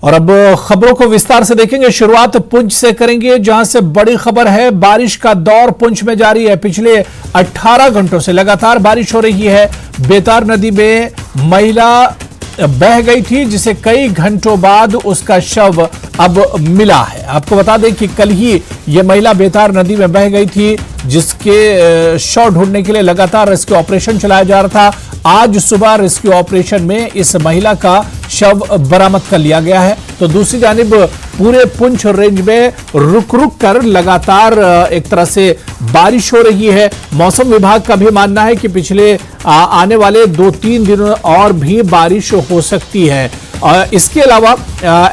और अब खबरों को विस्तार से देखेंगे। शुरुआत पुंछ से करेंगे, जहां से बड़ी खबर है। बारिश का दौर पुंछ में जारी है। पिछले 18 घंटों से लगातार बारिश हो रही है। बेतार नदी में महिला बह गई थी, जिसे कई घंटों बाद उसका शव अब मिला है। आपको बता दें कि कल ही यह महिला बेतार नदी में बह गई थी, जिसके शव ढूंढने के लिए लगातार रेस्क्यू ऑपरेशन चलाया जा रहा था। आज सुबह रेस्क्यू ऑपरेशन में इस महिला का शव बरामद कर लिया गया है। तो दूसरी जानिब पूरे पुंछ रेंज में रुक रुक कर लगातार एक तरह से बारिश हो रही है। मौसम विभाग का भी मानना है कि पिछले आने वाले 2-3 दिनों और भी बारिश हो सकती है। इसके अलावा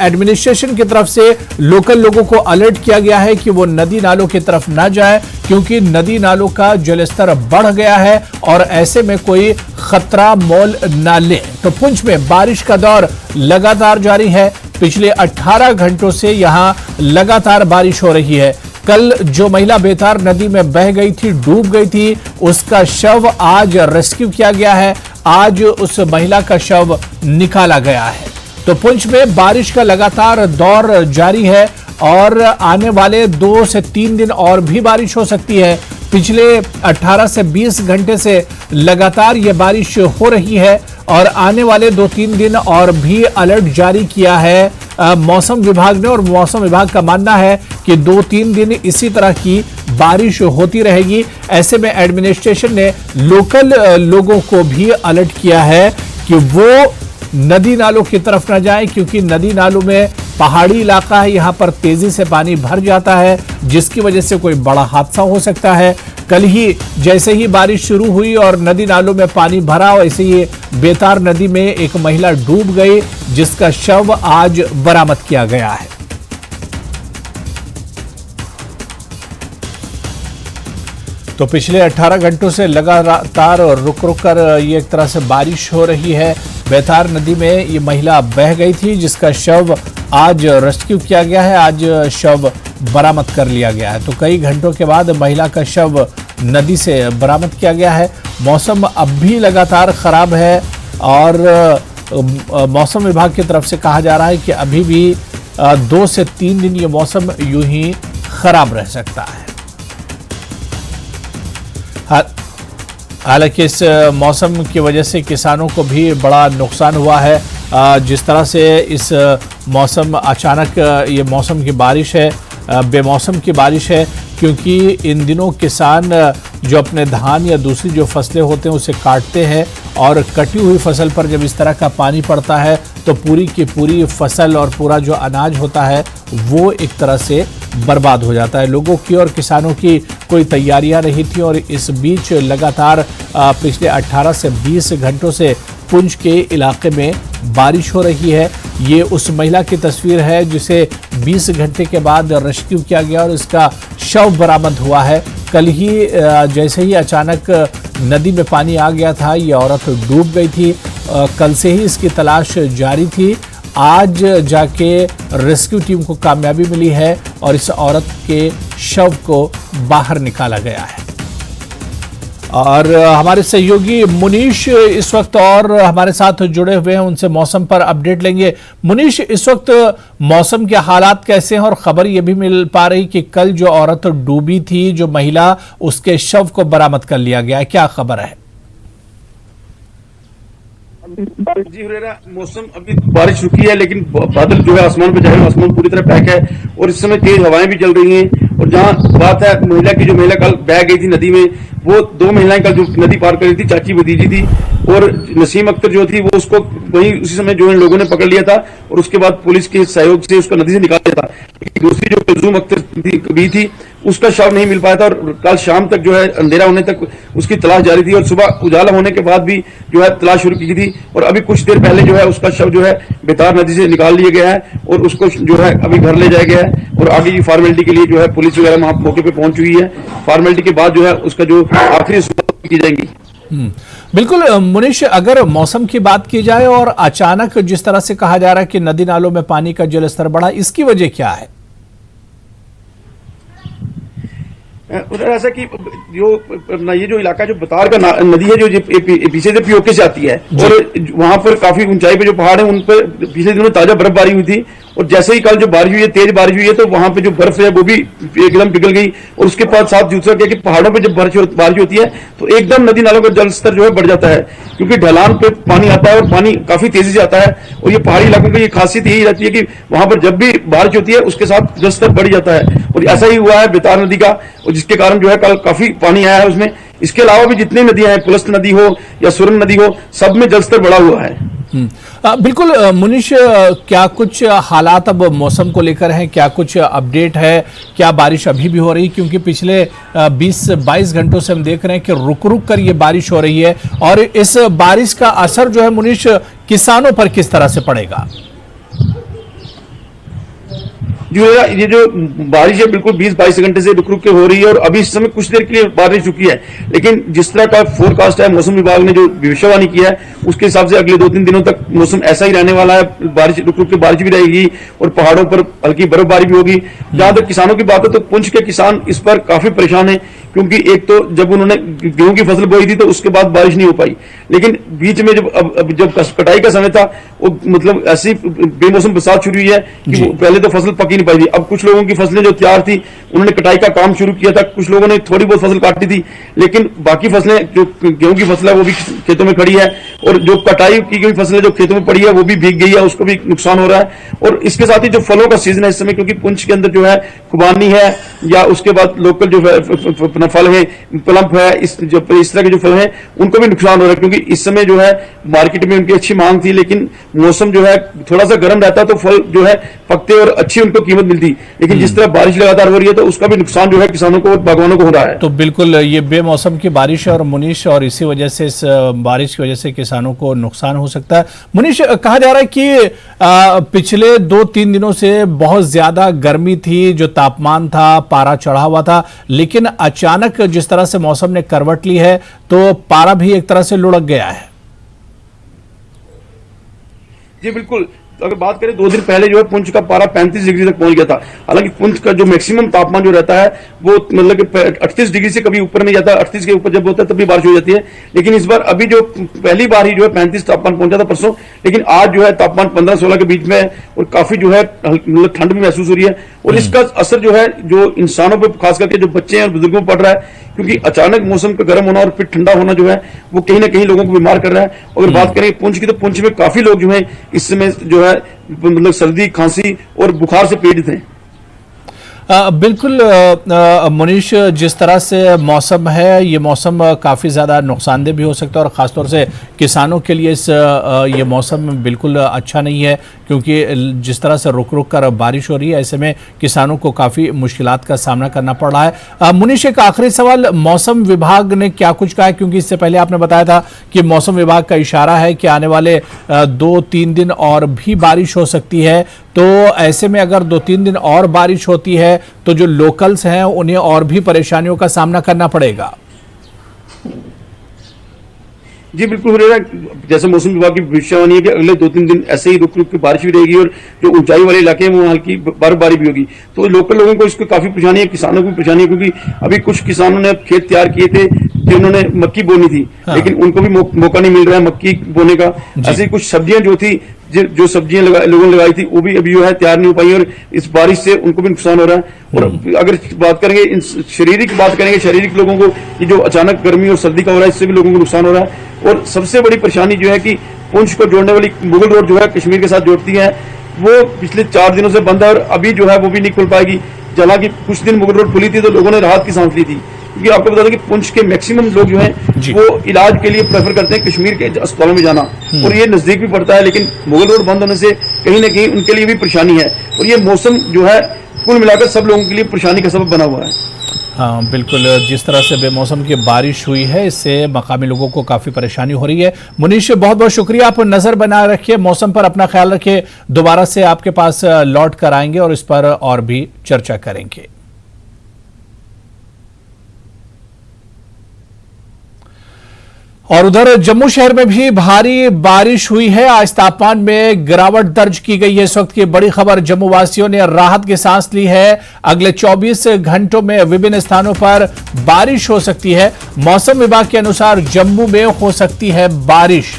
एडमिनिस्ट्रेशन की तरफ से लोकल लोगों को अलर्ट किया गया है कि वो नदी नालों की तरफ ना जाए, क्योंकि नदी नालों का जलस्तर बढ़ गया है और ऐसे में कोई खतरा मोल ना ले। तो पुंछ में बारिश का दौर लगातार जारी है। पिछले 18 घंटों से यहां लगातार बारिश हो रही है। कल जो महिला बेतार नदी में बह गई थी, डूब गई थी, उसका शव आज रेस्क्यू किया गया है। आज उस महिला का शव निकाला गया है। तो पुंछ में बारिश का लगातार दौर जारी है और आने वाले 2 से 3 दिन और भी बारिश हो सकती है। पिछले 18 से 20 घंटे से लगातार ये बारिश हो रही है और आने वाले 2-3 दिन और भी अलर्ट जारी किया है मौसम विभाग ने। और मौसम विभाग का मानना है कि 2-3 दिन इसी तरह की बारिश होती रहेगी। ऐसे में एडमिनिस्ट्रेशन ने लोकल लोगों को भी अलर्ट किया है कि वो नदी नालों की तरफ न जाएं, क्योंकि नदी नालों में पहाड़ी इलाका है, यहाँ पर तेजी से पानी भर जाता है, जिसकी वजह से कोई बड़ा हादसा हो सकता है। कल ही जैसे ही बारिश शुरू हुई और नदी नालों में पानी भरा, वैसे ही बेतार नदी में एक महिला डूब गई, जिसका शव आज बरामद किया गया है। तो पिछले 18 घंटों से लगातार रुक रुक कर ये एक तरह से बारिश हो रही है। बेतार नदी में ये महिला बह गई थी, जिसका शव आज रेस्क्यू किया गया है। आज शव बरामद कर लिया गया है। तो कई घंटों के बाद महिला का शव नदी से बरामद किया गया है। मौसम अब भी लगातार खराब है और मौसम विभाग की तरफ से कहा जा रहा है कि अभी भी 2 से 3 दिन ये मौसम यूं ही खराब रह सकता है। हालांकि इस मौसम की वजह से किसानों को भी बड़ा नुकसान हुआ है। जिस तरह से इस मौसम अचानक ये मौसम की बारिश है, बेमौसम की बारिश है, क्योंकि इन दिनों किसान जो अपने धान या दूसरी जो फसलें होते हैं उसे काटते हैं और कटी हुई फसल पर जब इस तरह का पानी पड़ता है तो पूरी की पूरी फसल और पूरा जो अनाज होता है वो एक तरह से बर्बाद हो जाता है। लोगों की और किसानों की कोई तैयारियां नहीं थी और इस बीच लगातार पिछले 18 से 20 घंटों से पुंछ के इलाके में बारिश हो रही है। ये उस महिला की तस्वीर है जिसे 20 घंटे के बाद रेस्क्यू किया गया और इसका शव बरामद हुआ है। कल ही जैसे ही अचानक नदी में पानी आ गया था, ये औरत डूब गई थी। कल से ही इसकी तलाश जारी थी। आज जाके रेस्क्यू टीम को कामयाबी मिली है और इस औरत के शव को बाहर निकाला गया है। और हमारे सहयोगी मुनीश इस वक्त और हमारे साथ जुड़े हुए हैं, उनसे मौसम पर अपडेट लेंगे। मुनीश, इस वक्त मौसम के हालात कैसे हैं? और खबर यह भी मिल पा रही कि कल जो औरत डूबी थी, जो महिला, उसके शव को बरामद कर लिया गया है, क्या खबर है? जी हुरेरा, मौसम अभी बारिश रुकी है, लेकिन बादल जो है आसमान पे जाए, आसमान पूरी तरह पैक है और इस समय तेज हवाएं भी चल रही हैं। और जहां बात है महिला की, जो महिला कल बह गई थी नदी में, वो 2 महिलाएं कल जो नदी पार कर रही थी, चाची भतीजी थी, और नसीम अख्तर जो थी वो उसको वही उसी समय जो इन लोगों ने पकड़ लिया था और उसके बाद पुलिस के सहयोग से उसको नदी से निकाल दिया था। दूसरी जो कुलसूम अख्तर भी थी, उसका शव नहीं मिल पाया था और कल शाम तक जो है अंधेरा होने तक उसकी तलाश जारी थी और सुबह उजाला होने के बाद भी जो है तलाश शुरू की थी। और अभी कुछ देर पहले जो है उसका शव जो है बेतार नदी से निकाल लिया गया है और उसको जो है अभी घर ले जाया गया है और आगे की फॉर्मेलिटी के लिए जो है पुलिस वगैरह वहां मौके पे पहुंच चुकी है। फॉर्मेलिटी के बाद जो है उसका जो आखिरी की जाएंगी। बिल्कुल मुनीश, अगर मौसम की बात की जाए और अचानक जिस तरह से कहा जा रहा है कि नदी नालों में पानी का जलस्तर बढ़ा, इसकी वजह क्या है? उधर ऐसा कि ये जो इलाका जो बेतार का नदी है, जो पीछे से पीओके से आती है और वहां पर काफी ऊंचाई पे जो पहाड़ है उन पर पिछले दिनों ताजा बर्फबारी हुई थी और जैसे ही कल जो बारिश हुई है, तेज बारिश हुई है, तो वहां पे जो बर्फ है वो भी एकदम पिघल गई। और उसके बाद साथ दूसरा क्या कि पहाड़ों पे जब बारिश होती है तो एकदम नदी नालों का जल स्तर जो है बढ़ जाता है, क्योंकि ढलान पे पानी आता है और पानी काफी तेजी से आता है। और ये पहाड़ी इलाकों की ये खासियत यही रहती है कि वहां पर जब भी बारिश होती है उसके साथ जल स्तर बढ़ जाता है। और ऐसा ही हुआ है बेतार नदी का, और जिसके कारण जो है कल काफी पानी आया है उसमें। इसके अलावा भी जितनी नदियां हैं, पुलस्त नदी हो या सुरन नदी हो, सब में जलस्तर बढ़ा हुआ है। बिल्कुल मुनीश, क्या कुछ हालात अब मौसम को लेकर हैं, क्या कुछ अपडेट है, क्या बारिश अभी भी हो रही? क्योंकि पिछले 20-22 घंटों से हम देख रहे हैं कि रुक रुक कर ये बारिश हो रही है, और इस बारिश का असर जो है मुनीश किसानों पर किस तरह से पड़ेगा? जो है ये जो बारिश है बिल्कुल 20-22 घंटे से रुक रुक के हो रही है, और अभी इस समय कुछ देर के लिए बारिश रुकी है। लेकिन जिस तरह का फोरकास्ट है, मौसम विभाग ने जो भविष्यवाणी किया है उसके हिसाब से अगले 2-3 दिनों तक मौसम ऐसा ही रहने वाला है। बारिश रुक रुक के बारिश भी रहेगी और पहाड़ों पर हल्की बर्फबारी भी होगी। जहां तक किसानों की बात है तो पुंछ के किसान इस पर काफी परेशान है, क्योंकि एक तो जब उन्होंने गेहूं की फसल बोई थी तो उसके बाद बारिश नहीं हो पाई, लेकिन बीच में जब कटाई का समय था वो मतलब ऐसी बेमौसम बरसात शुरू हुई है कि पहले तो फसल पकी नहीं पाई थी। अब कुछ लोगों की फसलें जो तैयार थी उन्होंने कटाई का काम शुरू किया था, कुछ लोगों ने थोड़ी बहुत फसल काटी थी, लेकिन बाकी फसलें जो गेहूं की फसल है वो भी खेतों में खड़ी है, और जो कटाई की गई फसलें जो खेतों में पड़ी है वो भी भीग गई है, उसको भी नुकसान हो रहा है। और इसके साथ ही जो फलों का सीजन है इस समय, क्योंकि पुंछ के अंदर जो है खुबानी है या उसके बाद लोकल जो फल है, प्लम्प है, इस तरह के जो फल हैं उनको भी नुकसान हो रहा है, क्योंकि इस समय जो है मार्केट में उनकी अच्छी मांग थी, लेकिन मौसम जो है थोड़ा सा गर्म रहता तो फल जो है पकते और अच्छी उनको कीमत मिलती। लेकिन जिस तरह बारिश लगातार हो रही है तो उसका भी नुकसान जो है किसानों को और बागवानों को हो रहा है। तो बिल्कुल ये बेमौसम की बारिश और मुनीश, और इसी वजह से इस बारिश की वजह से किसानों को नुकसान हो सकता है। मुनीश, कहा जा रहा है कि पिछले 2-3 दिनों से बहुत ज्यादा गर्मी थी, जो तापमान था पारा चढ़ा हुआ था, लेकिन अचानक जिस तरह से मौसम ने करवट ली है तो पारा भी एक तरह से लुढ़क गया है। जी बिल्कुल, अगर बात करें 2 दिन पहले जो है पुंछ का पारा 35 डिग्री तक पहुंच गया था। हालांकि पुंछ का जो मैक्सिमम तापमान जो रहता है वो मतलब कि 38 डिग्री से कभी ऊपर नहीं जाता, 38 के ऊपर जब होता है तभी बारिश हो जाती है। लेकिन इस बार अभी जो पहली बार ही जो है 35 तापमान पहुंचा था परसों, लेकिन आज जो है तापमान 15-16 के बीच में है, और काफी जो है मतलब ठंड भी महसूस हो रही है। और इसका असर जो है जो इंसानों पर, खास करके जो बच्चे हैं और बुजुर्गों पर पड़ रहा है, क्योंकि अचानक मौसम का गर्म होना और फिर ठंडा होना जो है वो कहीं ना कहीं लोगों को बीमार कर रहा है। अगर बात करें पुंछ की तो पुंछ में काफी लोग जो है इस समय जो है मतलब सर्दी, खांसी और बुखार से पीड़ित हैं। बिल्कुल मुनीश, जिस तरह से मौसम है, ये मौसम काफ़ी ज़्यादा नुकसानदेह भी हो सकता है, और ख़ासतौर से किसानों के लिए ये मौसम बिल्कुल अच्छा नहीं है, क्योंकि जिस तरह से रुक रुक कर बारिश हो रही है, ऐसे में किसानों को काफ़ी मुश्किलात का सामना करना पड़ रहा है। मुनीश, एक आखिरी सवाल, मौसम विभाग ने क्या कुछ कहा है? क्योंकि इससे पहले आपने बताया था कि मौसम विभाग का इशारा है कि आने वाले 2-3 दिन और भी बारिश हो सकती है, तो ऐसे में अगर 2-3 दिन और बारिश होती है तो जो लोकल्स हैं उन्हें और भी परेशानियों का सामना करना पड़ेगा। जी बिल्कुल हुरेरा, जैसे मौसम विभाग की भविष्यवाणी है कि अगले 2-3 दिन ऐसे ही रुक रुक के बारिश भी रहेगी, और जो ऊंचाई वाले इलाके हैं वो हल्की बर्फबारी भी होगी। तो लोकल लोगों को इसको काफी परेशानी है, किसानों को भी परेशानी है, क्योंकि अभी कुछ किसानों ने खेत तैयार किए थे जिन्होंने मक्की बोनी थी, लेकिन उनको भी मौका नहीं मिल रहा है मक्की बोने का। ऐसी कुछ सब्जियां जो थी, जो सब्जियां लोगों ने लगाई थी वो भी अभी जो है तैयार नहीं हो पाई, और इस बारिश से उनको भी नुकसान हो रहा है। और अगर बात करेंगे शारीरिक लोगों को, ये जो अचानक गर्मी और सर्दी का हो रहा है इससे भी लोगों को नुकसान हो रहा है। और सबसे बड़ी परेशानी जो है कि पुंछ को जोड़ने वाली मुगल रोड जो है कश्मीर के साथ जोड़ती है, वो पिछले 4 दिनों से बंद है, और अभी जो है वो भी नहीं खुल पाएगी। हालांकि कुछ दिन मुगल रोड खुली थी तो लोगों ने राहत की सांस ली थी, क्योंकि आपको बता दें कि पुंछ के मैक्सिमम लोग जो हैं वो इलाज के लिए प्रेफर करते हैं कश्मीर के अस्पतालों में जाना, और ये नजदीक भी पड़ता है। लेकिन मुगल रोड बंद होने से कहीं ना कहीं उनके लिए भी परेशानी है, और ये मौसम जो है कुल मिलाकर सब लोगों के लिए परेशानी का सबब बना हुआ है। हाँ बिल्कुल, जिस तरह से बेमौसम की बारिश हुई है इससे मकामी लोगों को काफ़ी परेशानी हो रही है। मुनीश, बहुत बहुत शुक्रिया, आप नज़र बनाए रखिए, मौसम पर अपना ख्याल रखिए। दोबारा से आपके पास लौट कर आएंगे और इस पर और भी चर्चा करेंगे। और उधर जम्मू शहर में भी भारी बारिश हुई है। आज तापमान में गिरावट दर्ज की गई है। इस वक्त की बड़ी खबर, जम्मू वासियों ने राहत की सांस ली है। अगले 24 घंटों में विभिन्न स्थानों पर बारिश हो सकती है। मौसम विभाग के अनुसार जम्मू में हो सकती है बारिश।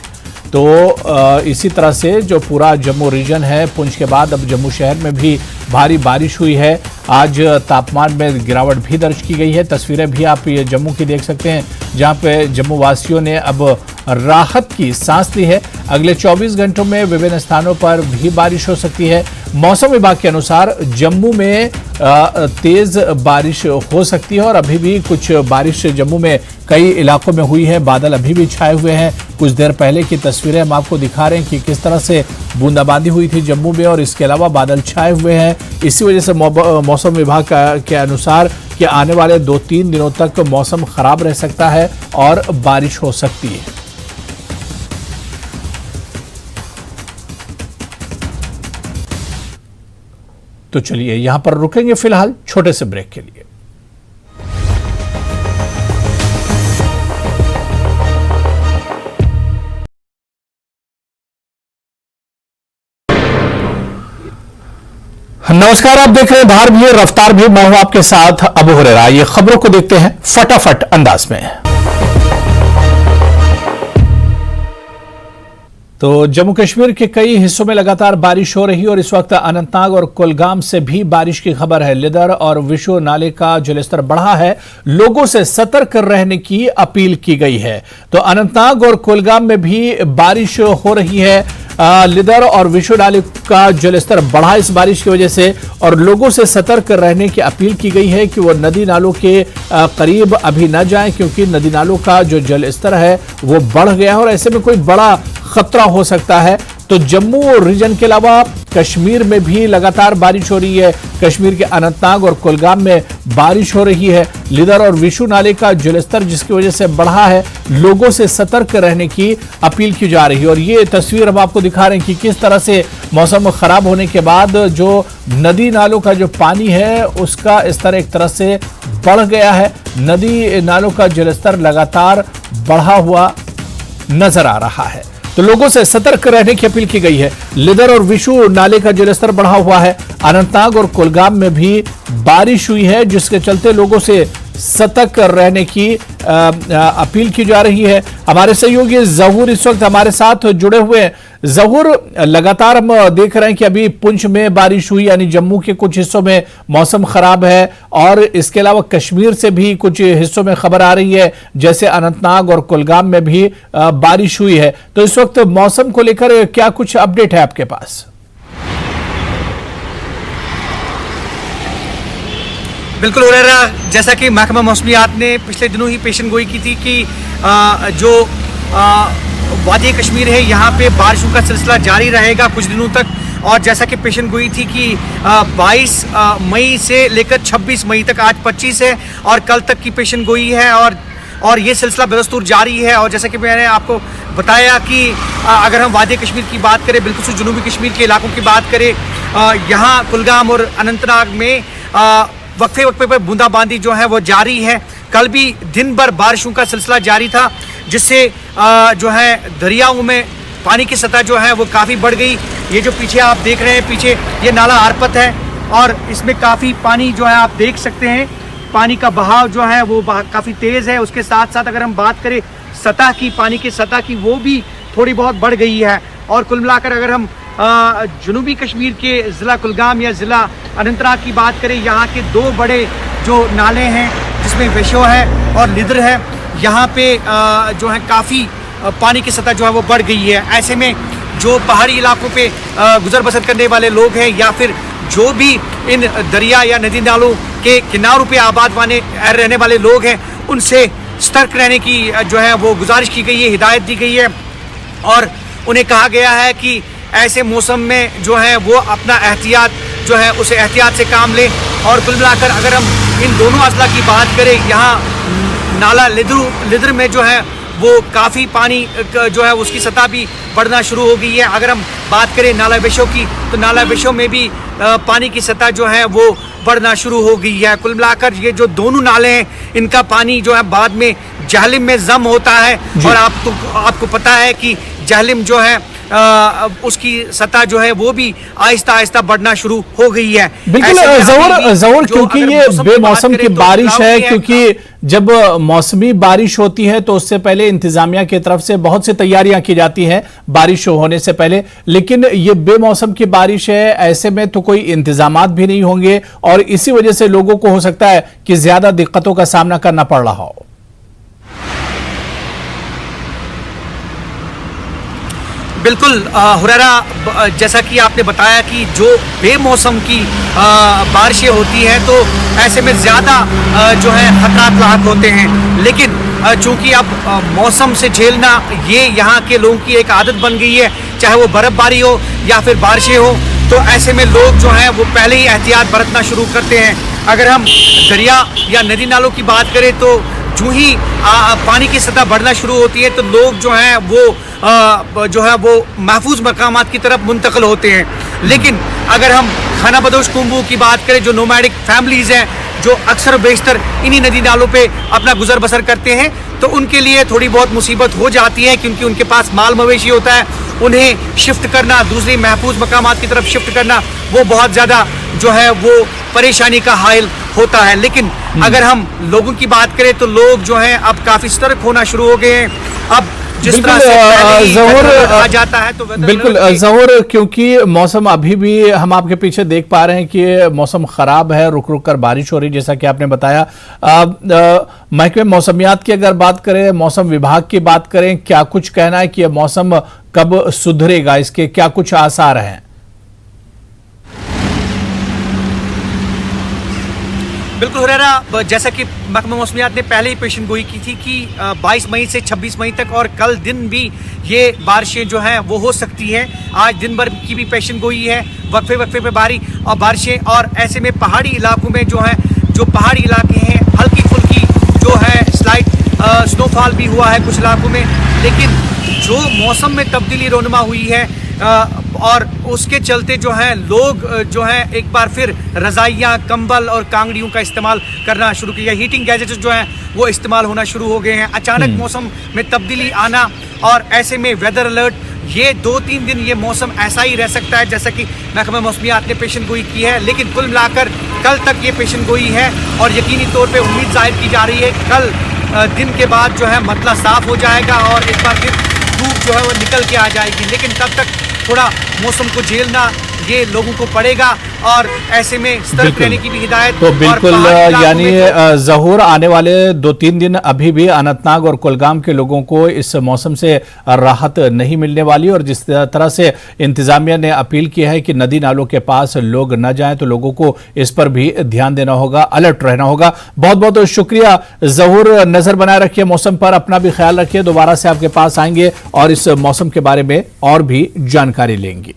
तो इसी तरह से जो पूरा जम्मू रीजन है, पुंछ के बाद अब जम्मू शहर में भी भारी बारिश हुई है। आज तापमान में गिरावट भी दर्ज की गई है। तस्वीरें भी आप ये जम्मू की देख सकते हैं, जहां पे जम्मू वासियों ने अब राहत की सांस ली है। अगले 24 घंटों में विभिन्न स्थानों पर भी बारिश हो सकती है। मौसम विभाग के अनुसार जम्मू में तेज बारिश हो सकती है और अभी भी कुछ बारिश जम्मू में कई इलाकों में हुई है। बादल अभी भी छाए हुए हैं। कुछ देर पहले की तस्वीरें हम आपको दिखा रहे हैं कि किस तरह से बूंदाबांदी हुई थी जम्मू में, और इसके अलावा बादल छाए हुए हैं। इसी वजह से मौसम विभाग के अनुसार कि आने वाले 2-3 दिनों तक मौसम खराब रह सकता है और बारिश हो सकती है। तो चलिए यहां पर रुकेंगे फिलहाल छोटे से ब्रेक के लिए। नमस्कार, आप देख रहे हैं धार भी रफ्तार भी। मैं हूं आपके साथ अबू हुरैरा। ये खबरों को देखते हैं फटाफट अंदाज में। तो जम्मू कश्मीर के कई हिस्सों में लगातार बारिश हो रही है और इस वक्त अनंतनाग और कुलगाम से भी बारिश की खबर है। लिदर और विशु नाले का जलस्तर बढ़ा है। लोगों से सतर्क रहने की अपील की गई है। तो अनंतनाग और कुलगाम में भी बारिश हो रही है। लिदर और विशु नाले का जलस्तर बढ़ा इस बारिश की वजह से, और लोगों से सतर्क रहने की अपील की गई है कि वो नदी नालों के करीब अभी न जाएं, क्योंकि नदी नालों का जो जलस्तर है वो बढ़ गया है और ऐसे में कोई बड़ा खतरा हो सकता है। तो जम्मू रीजन के अलावा कश्मीर में भी लगातार बारिश हो रही है। कश्मीर के अनंतनाग और कुलगाम में बारिश हो रही है। लिदर और विशु नाले का जलस्तर जिसकी वजह से बढ़ा है, लोगों से सतर्क रहने की अपील की जा रही है। और ये तस्वीर हम आपको दिखा रहे हैं कि किस तरह से मौसम खराब होने के बाद जो नदी नालों का जो पानी है उसका स्तर एक तरह से बढ़ गया है। नदी नालों का जलस्तर लगातार बढ़ा हुआ नजर आ रहा है। तो लोगों से सतर्क रहने की अपील की गई है। लिदर और विशु नाले का जलस्तर बढ़ा हुआ है। अनंतनाग और कुलगाम में भी बारिश हुई है, जिसके चलते लोगों से सतर्क रहने की अपील की जा रही है। हमारे सहयोगी जहूर इस वक्त हमारे साथ जुड़े हुए हैं। जहूर, लगातार हम देख रहे हैं कि अभी पुंछ में बारिश हुई, यानी जम्मू के कुछ हिस्सों में मौसम खराब है, और इसके अलावा कश्मीर से भी कुछ हिस्सों में खबर आ रही है, जैसे अनंतनाग और कुलगाम में भी बारिश हुई है। तो इस वक्त मौसम को लेकर क्या कुछ अपडेट है आपके पास? बिल्कुल हुरैरा, जैसा कि महकमा मौसमियात ने पिछले दिनों ही पेशन गोई की थी कि जो वादी कश्मीर है यहाँ पे बारिशों का सिलसिला जारी रहेगा कुछ दिनों तक। और जैसा कि पेशन गोई थी कि 22 मई से लेकर 26 मई तक, आज 25 है और कल तक की पेशन गोई है, और ये सिलसिला बदस्तूर जारी है। और जैसा कि मैंने आपको बताया कि अगर हम वादी कश्मीर की बात करें, बिल्कुल जनूबी कश्मीर के इलाकों की बात करें, यहाँ कुलगाम और अनंतनाग में वक्फे वक्फे पर बूंदाबांदी जो है वो जारी है। कल भी दिन भर बारिशों का सिलसिला जारी था, जिससे जो है दरियाओं में पानी की सतह जो है वो काफ़ी बढ़ गई। ये जो पीछे आप देख रहे हैं, पीछे ये नाला आरपत है और इसमें काफ़ी पानी जो है आप देख सकते हैं, पानी का बहाव जो है वो काफ़ी तेज़ है। उसके साथ साथ अगर हम बात करें सतह की, पानी की सतह की, वो भी थोड़ी बहुत बढ़ गई है। और कुल मिलाकर अगर हम जनूबी कश्मीर के ज़िला कुलगाम या ज़िला अनंतनाग की बात करें, यहाँ के 2 बड़े जो नाले हैं, जिसमें विशो है और लिदर है, यहाँ पे जो है काफ़ी पानी की सतह जो है वो बढ़ गई है। ऐसे में जो पहाड़ी इलाकों पे गुजर बसर करने वाले लोग हैं, या फिर जो भी इन दरिया या नदी नालों के किनारों पे आबाद रहने वाले लोग हैं, उनसे सतर्क रहने की जो है वो गुजारिश की गई है, हिदायत दी गई है। और उन्हें कहा गया है कि ऐसे मौसम में जो है वो अपना एहतियात जो है उसे एहतियात से काम लें। और कुल मिलाकर अगर हम इन दोनों अजला की बात करें, यहाँ नाला लिदर में जो है वो काफ़ी पानी जो है उसकी सतह भी बढ़ना शुरू हो गई है। अगर हम बात करें नाला विशो की, तो नाला विशो में भी पानी की सतह जो है वो बढ़ना शुरू हो गई है। कुल मिलाकर ये जो दोनों नाले हैं, इनका पानी जो है बाद में जहलिम में जम होता है। और आपको पता है कि जहलिम जो है उसकी सतह जो है वो भी आहिस्ता आहिस्ता बढ़ना शुरू हो गई है। बिल्कुल ऐसे में अभी भी जरूर जो क्योंकि अगर ये मौसम की बात बेमौसम की करें तो बारिश है, क्लाउडी क्योंकि जब मौसमी बारिश होती है तो उससे पहले इंतजामिया की तरफ से बहुत सी तैयारियां की जाती हैं बारिश होने से पहले, लेकिन ये बेमौसम की बारिश है, ऐसे में तो कोई इंतजामात भी नहीं होंगे और इसी वजह से लोगों को हो सकता है कि ज्यादा दिक्कतों का सामना करना पड़ रहा हो। बिल्कुल हुरैरा, जैसा कि आपने बताया कि जो बेमौसम की बारिशें होती हैं तो ऐसे में ज़्यादा जो है खतरात लाक होते हैं, लेकिन चूंकि अब मौसम से झेलना ये यहाँ के लोगों की एक आदत बन गई है, चाहे वो बर्फबारी हो या फिर बारिशें हो, तो ऐसे में लोग जो हैं वो पहले ही एहतियात बरतना शुरू करते हैं। अगर हम दरिया या नदी नालों की बात करें तो जो ही पानी की सतह बढ़ना शुरू होती है तो लोग जो हैं वो महफूज मकामात की तरफ मुंतकिल होते हैं। लेकिन अगर हम खाना बदोश कुंबू की बात करें, जो नोमैडिक फैमिलीज हैं जो अक्सर बेशतर इन्हीं नदी नालों पे अपना गुजर बसर करते हैं, तो उनके लिए थोड़ी बहुत मुसीबत हो जाती है, क्योंकि उनके पास माल मवेशी होता है, उन्हें शिफ्ट करना, दूसरी महफूज मकामात की तरफ शिफ्ट करना, वो बहुत ज़्यादा जो है वो परेशानी का हायल होता है। लेकिन अगर हम लोगों की बात करें तो लोग जो हैं अब काफ़ी सतर्क होना शुरू हो गए हैं। अब जिस तरह से ज़हूर आ जाता है तो बिल्कुल ज़हूर, क्योंकि मौसम अभी भी हम आपके पीछे देख पा रहे हैं कि मौसम खराब है, रुक रुक कर बारिश हो रही, जैसा कि आपने बताया। महकमे मौसमियात की अगर बात करें, मौसम विभाग की बात करें, क्या कुछ कहना है कि यह मौसम कब सुधरेगा, इसके क्या कुछ आसार हैं? बिल्कुल हुरैरा, जैसा कि महकमा मौसमियात ने पहले ही पेशन गोई की थी कि 22 मई से 26 मई तक और कल दिन भी ये बारिशें जो हैं वो हो सकती हैं। आज दिन भर की भी पेशन गोई है, वक्फे वक्फे पे बारिशें, और ऐसे में पहाड़ी इलाकों में जो पहाड़ी इलाके हैं हल्की फुल्की जो है स्लाइट स्नोफॉल भी हुआ है कुछ इलाकों में। लेकिन जो मौसम में तब्दीली रोनुमा हुई है और उसके चलते जो है लोग जो है एक बार फिर रज़ाइयाँ, कंबल और कांगड़ियों का इस्तेमाल करना शुरू किया। हीटिंग गैजेट्स जो हैं वो इस्तेमाल होना शुरू हो गए हैं। अचानक मौसम में तब्दीली आना और ऐसे में वेदर अलर्ट, ये 2-3 दिन ये मौसम ऐसा ही रह सकता है जैसा कि महकमा मौसमियात ने पेशन गोई की है। लेकिन कुल मिलाकर कल तक ये पेशन गोई है और यकीनी तौर पर उम्मीद जाहिर की जा रही है कल दिन के बाद जो है मतला साफ हो जाएगा और एक बार फिर धूप जो है वो निकल के आ जाएगी। लेकिन तब तक थोड़ा मौसम को झेलना ये लोगों को पड़ेगा और ऐसे में सतर्क रहने की भी हिदायत। तो बिल्कुल, यानी ज़हूर आने वाले 2-3 दिन अभी भी अनंतनाग और कुलगाम के लोगों को इस मौसम से राहत नहीं मिलने वाली, और जिस तरह से इंतजामिया ने अपील की है कि नदी नालों के पास लोग न जाएं, तो लोगों को इस पर भी ध्यान देना होगा, अलर्ट रहना होगा। बहुत बहुत शुक्रिया ज़हूर, नजर बनाए रखिए मौसम पर, अपना भी ख्याल रखिए। दोबारा से आपके पास आएंगे और इस मौसम के बारे में और भी जानकारी लेंगे।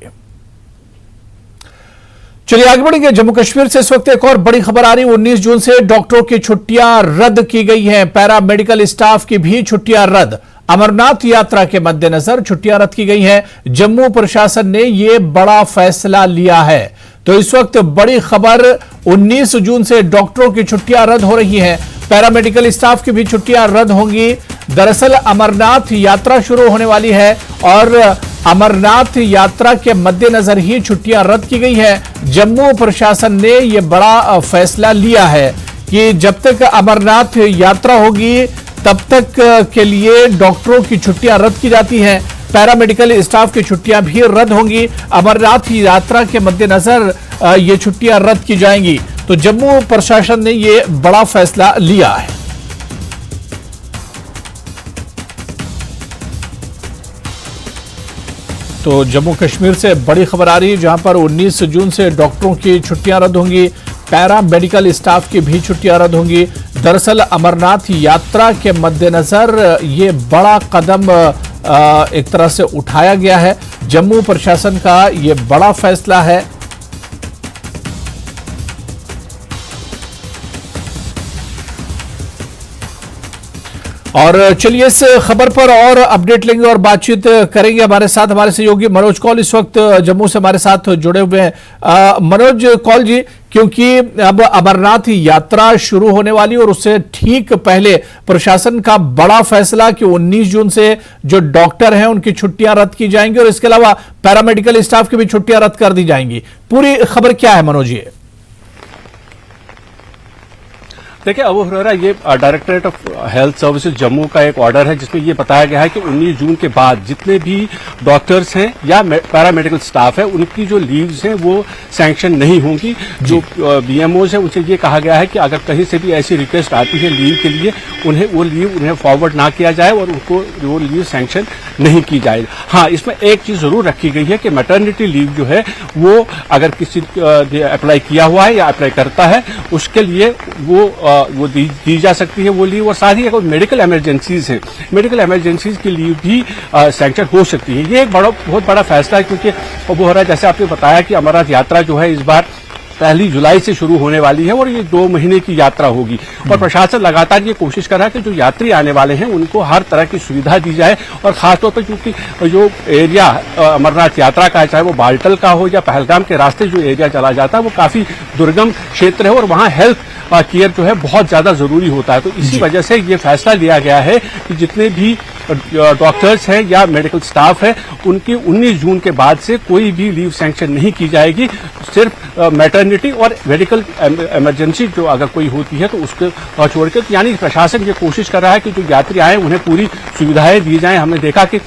चलिए आगे बढ़ेंगे। जम्मू कश्मीर से इस वक्त एक और बड़ी खबर आ रही है। 19 जून से डॉक्टरों की छुट्टियां रद्द की गई हैं, पैरा मेडिकल स्टाफ की भी छुट्टियां रद्द। अमरनाथ यात्रा के मद्देनजर छुट्टियां रद्द की गई हैं। जम्मू प्रशासन ने यह बड़ा फैसला लिया है। तो इस वक्त बड़ी खबर, 19 जून से डॉक्टरों की छुट्टियां रद्द हो रही हैं, पैरामेडिकल स्टाफ की भी छुट्टियां रद्द होंगी। दरअसल अमरनाथ यात्रा शुरू होने वाली है और अमरनाथ यात्रा के मद्देनजर ही छुट्टियां रद्द की गई है। जम्मू प्रशासन ने यह बड़ा फैसला लिया है कि जब तक अमरनाथ यात्रा होगी तब तक के लिए डॉक्टरों की छुट्टियां रद्द की जाती हैं, पैरामेडिकल स्टाफ की छुट्टियां भी रद्द होंगी। अमरनाथ यात्रा के मद्देनजर ये छुट्टियां रद्द की जाएंगी। तो जम्मू प्रशासन ने यह बड़ा फैसला लिया है। तो जम्मू कश्मीर से बड़ी खबर आ रही है, जहां पर 19 जून से डॉक्टरों की छुट्टियां रद्द होंगी, पैरा मेडिकल स्टाफ की भी छुट्टियां रद्द होंगी। दरअसल अमरनाथ यात्रा के मद्देनजर ये बड़ा कदम एक तरह से उठाया गया है। जम्मू प्रशासन का ये बड़ा फैसला है। और चलिए इस खबर पर और अपडेट लेंगे और बातचीत करेंगे। हमारे साथ हमारे सहयोगी मनोज कौल इस वक्त जम्मू से हमारे साथ जुड़े हुए हैं। मनोज कौल जी, क्योंकि अब अमरनाथ यात्रा शुरू होने वाली और उससे ठीक पहले प्रशासन का बड़ा फैसला कि 19 जून से जो डॉक्टर हैं उनकी छुट्टियां रद्द की जाएंगी और इसके अलावा पैरामेडिकल स्टाफ की भी छुट्टियां रद्द कर दी जाएंगी। पूरी खबर क्या है मनोज जी? देखिए अबू हुरैरा, ये directorate of health services Jammu का एक ऑर्डर है जिसमें ये बताया गया है कि 19 जून के बाद जितने भी डॉक्टर्स हैं या पैरामेडिकल स्टाफ है उनकी जो लीव्स हैं वो सैंक्शन नहीं होंगी। जो बीएमओज है उनसे ये कहा गया है कि अगर कहीं से भी ऐसी रिक्वेस्ट आती है लीव के लिए उन्हें फॉरवर्ड ना किया जाए और उनको वो लीव सैंक्शन नहीं की जाए। हाँ, इसमें एक चीज जरूर रखी गई है कि मैटरनिटी लीव जो है वो अगर किसी अप्लाई किया हुआ है या अप्लाई करता है उसके लिए वो दी जा सकती है वो लीव। और साथ ही अगर मेडिकल इमरजेंसीज है, मेडिकल इमरजेंसीज की लीव भी सैंक्शन हो सकती है। ये एक बहुत बड़ा फैसला है क्योंकि अबू हुरैरा, जैसे आपने बताया कि अमरनाथ यात्रा जो है इस बार 1 जुलाई से शुरू होने वाली है और ये 2 महीने की यात्रा होगी और प्रशासन लगातार ये कोशिश कर रहा है कि जो यात्री आने वाले हैं उनको हर तरह की सुविधा दी जाए। और खासतौर पर क्योंकि जो एरिया अमरनाथ यात्रा का है, चाहे वो बाल्टल का हो या पहलगाम के रास्ते जो एरिया चला जाता है वो काफी दुर्गम क्षेत्र है और वहाँ हेल्थ केयर जो है बहुत ज्यादा जरूरी होता है। तो इसी वजह से ये फैसला लिया गया है कि जितने भी डॉक्टर्स हैं या मेडिकल स्टाफ है उनकी 19 जून के बाद से कोई भी लीव सैंक्शन नहीं की जाएगी। सिर्फ मैटरनिटी और मेडिकल इमरजेंसी जो अगर कोई होती है तो उसको छोड़कर, यानी प्रशासन ये कोशिश कर रहा है कि जो यात्री आए उन्हें पूरी सुविधाएं दी जाएं। हमने देखा कि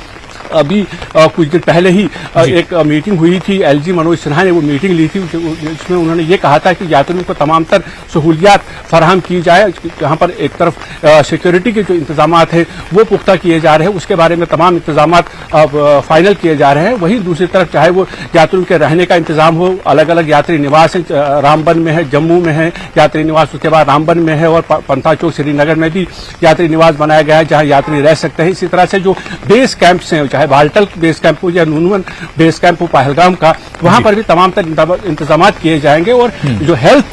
अभी कुछ दिन पहले ही एक मीटिंग हुई थी, एलजी मनोज सिन्हा ने वो मीटिंग ली थी जिसमें उन्होंने ये कहा था कि यात्रियों को तमाम तर सहूलियात फराहम की जाए। यहाँ पर एक तरफ सिक्योरिटी के जो इंतजाम हैं वो पुख्ता किए जा रहे हैं, उसके बारे में तमाम इंतजाम फाइनल किए जा रहे हैं। वहीं दूसरी तरफ चाहे वो यात्रियों के रहने का इंतजाम हो, अलग अलग यात्री निवास रामबन में है, जम्मू में है यात्री निवास, उसके बाद रामबन में है और पंथा चौक श्रीनगर में भी यात्री निवास बनाया गया है जहाँ यात्री रह सकते हैं। इसी तरह से जो बेस कैंप्स हैं, चाहे बाल्टल बेस कैंप हो या नूनवन बेस कैंप हो पहलगाम का, वहां पर भी तमाम तरह इंतजाम किए जाएंगे और जो हेल्थ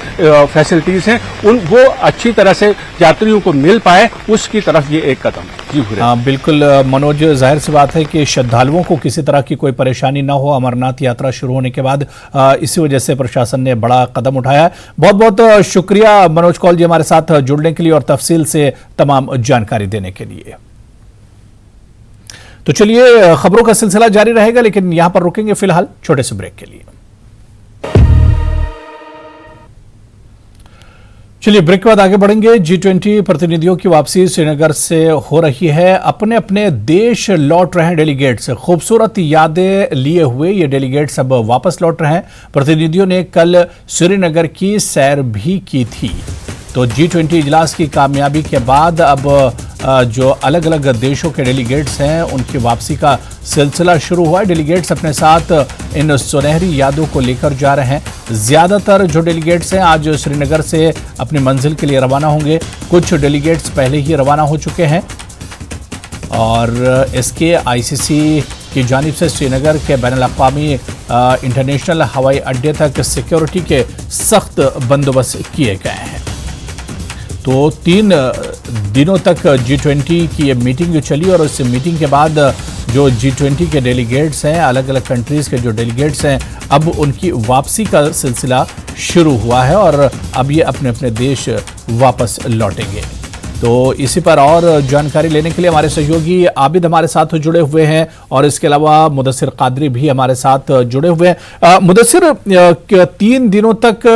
फैसिलिटीज हैं वो अच्छी तरह से यात्रियों को मिल पाए, उसकी तरफ ये एक कदम है। जी हाँ, बिल्कुल मनोज, जाहिर सी बात है कि श्रद्धालुओं को किसी तरह की कोई परेशानी ना हो अमरनाथ यात्रा शुरू होने के बाद, इसी वजह से प्रशासन ने बड़ा कदम उठाया है। बहुत बहुत शुक्रिया मनोज कौल जी हमारे साथ जुड़ने के लिए और तफसील से तमाम जानकारी देने के लिए। तो चलिए खबरों का सिलसिला जारी रहेगा, लेकिन यहां पर रुकेंगे फिलहाल छोटे से ब्रेक के लिए। चलिए ब्रेक के बाद आगे बढ़ेंगे। G20 प्रतिनिधियों की वापसी श्रीनगर से हो रही है। अपने अपने देश लौट रहे हैं डेलीगेट्स। खूबसूरत यादें लिए हुए ये डेलीगेट्स अब वापस लौट रहे हैं। प्रतिनिधियों ने कल श्रीनगर की सैर भी की थी। तो G20 इजलास की कामयाबी के बाद अब जो अलग अलग देशों के डेलीगेट्स हैं उनकी वापसी का सिलसिला शुरू हुआ है। डेलीगेट्स अपने साथ इन सुनहरी यादों को लेकर जा रहे हैं। ज्यादातर जो डेलीगेट्स हैं आज श्रीनगर से अपनी मंजिल के लिए रवाना होंगे। कुछ डेलीगेट्स पहले ही रवाना हो चुके हैं और इसके ICC की जानिब से श्रीनगर के बैनुल-अक़वामी इंटरनेशनल हवाई अड्डे तक सिक्योरिटी के सख्त बंदोबस्त किए गए हैं। तो 3 दिनों तक G20 की ये मीटिंग चली और उस मीटिंग के बाद जो G20 के डेलीगेट्स हैं, अलग अलग कंट्रीज के जो डेलीगेट्स हैं, अब उनकी वापसी का सिलसिला शुरू हुआ है और अब ये अपने अपने देश वापस लौटेंगे। तो इसी पर और जानकारी लेने के लिए हमारे सहयोगी आबिद हमारे साथ जुड़े हुए हैं और इसके अलावा मुदस्सिर कादरी भी हमारे साथ जुड़े हुए हैं। मुदस्सिर, 3 दिनों तक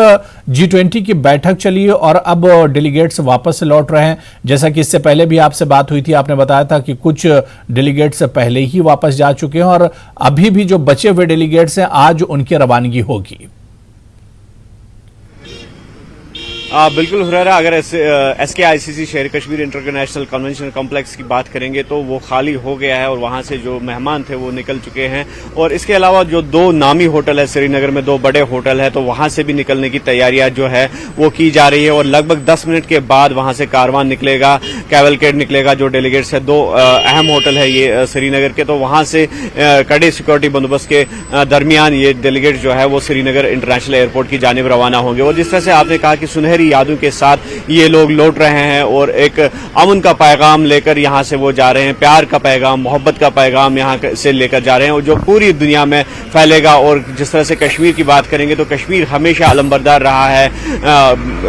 G20 की बैठक चली और अब डेलीगेट्स वापस लौट रहे हैं। जैसा कि इससे पहले भी आपसे बात हुई थी, आपने बताया था कि कुछ डेलीगेट्स पहले ही वापस जा चुके हैं और अभी भी जो बचे हुए डेलीगेट्स हैं आज उनकी रवानगी होगी। बिल्कुल हुरैरा, अगर SKICC शेर कश्मीर इंटरनेशनल कन्वेंशन कॉम्प्लेक्स की बात करेंगे तो वो खाली हो गया है और वहां से जो मेहमान थे वो निकल चुके हैं। और इसके अलावा जो 2 नामी होटल है श्रीनगर में, 2 बड़े होटल है, तो वहां से भी निकलने की तैयारियां जो है वो की जा रही है और लगभग 10 मिनट के बाद वहां से कारवान निकलेगा, कैवलकेड निकलेगा। जो डेलीगेट्स है 2 अहम होटल है ये श्रीनगर के, तो वहां से कड़े सिक्योरिटी बंदोबस्त के दरमियान ये डेलीगेट्स जो है वो श्रीनगर इंटरनेशनल एयरपोर्ट की जानिब रवाना होंगे। और जिस तरह से आपने कहा कि सुनहरी गहरी यादों के साथ ये लोग लौट रहे हैं और एक अमन का पैगाम लेकर यहाँ से वो जा रहे हैं, प्यार का पैगाम, मोहब्बत का पैगाम यहाँ से लेकर जा रहे हैं और जो पूरी दुनिया में फैलेगा। और जिस तरह से कश्मीर की बात करेंगे तो कश्मीर हमेशा अलंबरदार रहा है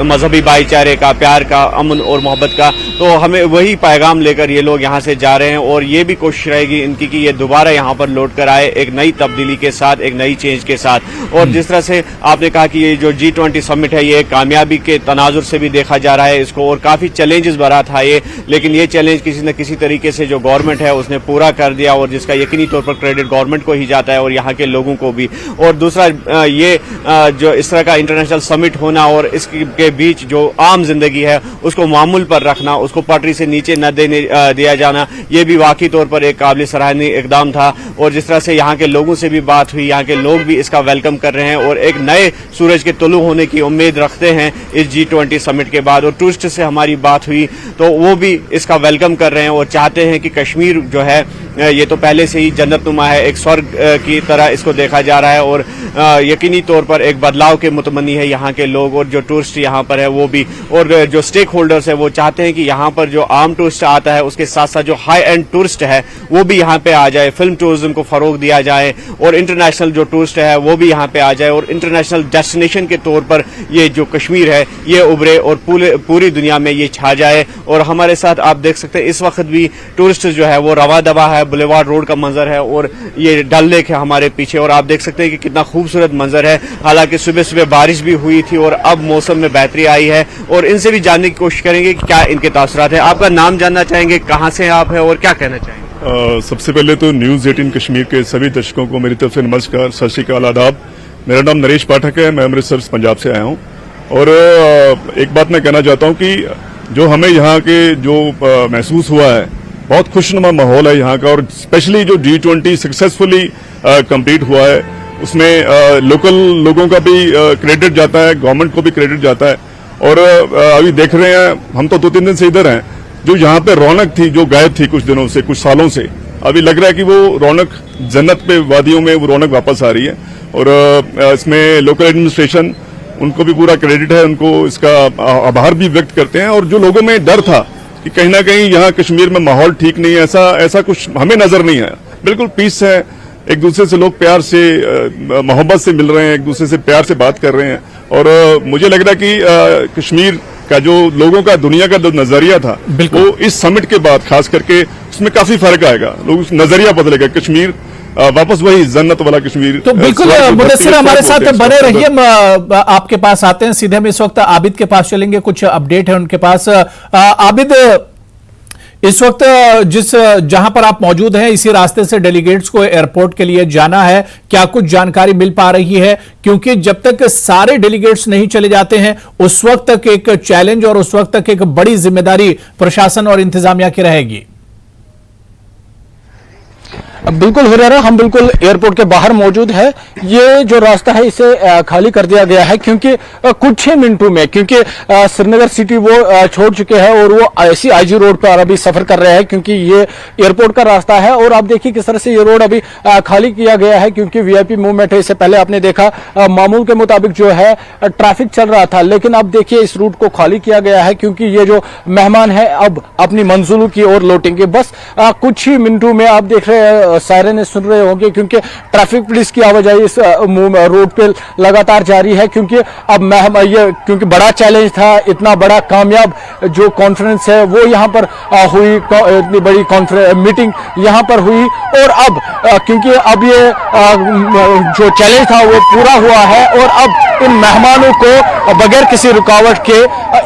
मजहबी भाईचारे का, प्यार का, अमन और मोहब्बत का। तो हमें वही पैगाम लेकर ये लोग यहाँ से जा रहे हैं और ये भी कोशिश रहेगी इनकी कि ये दोबारा यहाँ पर लौट कर आए एक नई तब्दीली के साथ, एक नई चेंज के साथ। और जिस तरह से आपने कहा कि ये जो G20 समिट है ये कामयाबी के तनाजुर से भी देखा जा रहा है इसको, और काफी चैलेंजेस भरा था ये, लेकिन ये चैलेंज किसी न किसी तरीके से जो गवर्नमेंट है उसने पूरा कर दिया और जिसका यकीनी तौर पर क्रेडिट गवर्नमेंट को ही जाता है और यहाँ के लोगों को भी। और दूसरा ये जो इस तरह का इंटरनेशनल समिट होना और इसके बीच जो आम जिंदगी है उसको मामूल पर रखना, उसको पटरी से नीचे न दिया जाना, ये भी वाकई तौर पर एक काबिल सराहनीय इकदाम था। और जिस तरह से यहाँ के लोगों से भी बात हुई, यहाँ के लोग भी इसका वेलकम कर रहे हैं और एक नए सूरज के तुलू होने की उम्मीद रखते हैं इस G20 समिट के बाद। और टूरिस्ट से हमारी बात हुई तो वो भी इसका वेलकम कर रहे हैं और चाहते हैं कि कश्मीर जो है ये तो पहले से ही जन्नतनुमा है, एक स्वर्ग की तरह इसको देखा जा रहा है और यकीनी तौर पर एक बदलाव के मुतमन्नी है यहाँ के लोग और जो टूरिस्ट यहाँ पर है वो भी। और जो स्टेक होल्डर्स है वो चाहते हैं कि यहाँ पर जो आम टूरिस्ट आता है उसके साथ साथ जो हाई एंड टूरिस्ट है वो भी यहाँ पे आ जाए, फिल्म टूरिज्म को फरोग दिया जाए और इंटरनेशनल जो टूरिस्ट है वो भी यहाँ पे आ जाए और इंटरनेशनल डेस्टिनेशन के तौर पर ये जो कश्मीर है ये उभरे और पूरी दुनिया में ये छा जाए। और हमारे साथ आप देख सकते हैं इस वक्त भी टूरिस्ट जो है वो रवा दबा है, बुलेवार्ड रोड का मंजर है और ये डल लेक है हमारे पीछे और आप देख सकते हैं कि कितना खूबसूरत मंजर है। हालांकि सुबह सुबह बारिश भी हुई थी और अब मौसम में बेहतरी आई है और इनसे भी जानने की कोशिश करेंगे कि क्या इनके तासुरात है। आपका नाम जानना चाहेंगे, कहाँ से आप हैं और क्या कहना चाहेंगे? सबसे पहले तो न्यूज 18 कश्मीर के सभी दर्शकों को मेरी तरफ से नमस्कार, सत श्री अकाल, आदाब। मेरा नाम नरेश पाठक है, मैं अमृतसर पंजाब से आया हूं और एक बात मैं कहना चाहता हूं कि जो हमें यहाँ के जो महसूस हुआ है, बहुत खुशनुमा माहौल है यहाँ का और स्पेशली जो G20 सक्सेसफुली कंप्लीट हुआ है उसमें लोकल लोगों का भी क्रेडिट जाता है, गवर्नमेंट को भी क्रेडिट जाता है। और अभी देख रहे हैं हम तो 2-3 दिन से इधर हैं, जो यहाँ पे रौनक थी जो गायब थी कुछ दिनों से, कुछ सालों से, अभी लग रहा है कि वो रौनक जन्नत पे वादियों में वो रौनक वापस आ रही है। और इसमें लोकल एडमिनिस्ट्रेशन उनको भी पूरा क्रेडिट है, उनको इसका आभार भी व्यक्त करते हैं। और जो लोगों में डर था कि कहीं ना कहीं यहाँ कश्मीर में माहौल ठीक नहीं है, ऐसा कुछ हमें नजर नहीं आया। बिल्कुल पीस है, एक दूसरे से लोग प्यार से मोहब्बत से मिल रहे हैं, एक दूसरे से प्यार से बात कर रहे हैं। और मुझे लग रहा है कि कश्मीर का जो लोगों का दुनिया का जो नजरिया था वो इस समिट के बाद खास करके उसमें काफी फर्क आएगा, लोग नजरिया बदलेगा, कश्मीर वापस वही जन्नत वाला कश्मीर। तो बिल्कुल मुदस्सिर हमारे साथ बने रहिए, आपके पास आते हैं सीधे। हम इस वक्त आबिद के पास चलेंगे, कुछ अपडेट है उनके पास। आबिद, इस वक्त जहां पर आप मौजूद हैं इसी रास्ते से डेलीगेट्स को एयरपोर्ट के लिए जाना है, क्या कुछ जानकारी मिल पा रही है? क्योंकि जब तक सारे डेलीगेट्स नहीं चले जाते हैं उस वक्त तक एक चैलेंज और उस वक्त तक एक बड़ी जिम्मेदारी प्रशासन और इंतजामिया की रहेगी। बिल्कुल हुरैरा, हम बिल्कुल एयरपोर्ट के बाहर मौजूद है। ये जो रास्ता है इसे खाली कर दिया गया है क्योंकि कुछ ही मिनटों में, क्योंकि श्रीनगर सिटी वो छोड़ चुके हैं और वो ऐसी IG रोड पर अभी सफर कर रहे हैं क्योंकि ये एयरपोर्ट का रास्ता है। और आप देखिए किस तरह से ये रोड अभी खाली किया गया है क्योंकि VIP मूवमेंट है। इससे पहले आपने देखा मामूल के मुताबिक जो है ट्रैफिक चल रहा था, लेकिन अब देखिए इस रूट को खाली किया गया है क्योंकि ये जो मेहमान है अब अपनी मंजिलों की ओर लौटेंगे। बस कुछ ही मिनटों में आप देख रहे हैं सायरन सुन रहे होंगे क्योंकि ट्रैफिक पुलिस की आवाजाही इस रोड पे लगातार जारी है क्योंकि अब ये क्योंकि बड़ा चैलेंज था, इतना बड़ा कामयाब जो कॉन्फ्रेंस है वो यहाँ पर हुई, इतनी बड़ी मीटिंग यहाँ पर हुई और अब क्योंकि अब ये जो चैलेंज था वो पूरा हुआ है और अब इन मेहमानों को बगैर किसी रुकावट के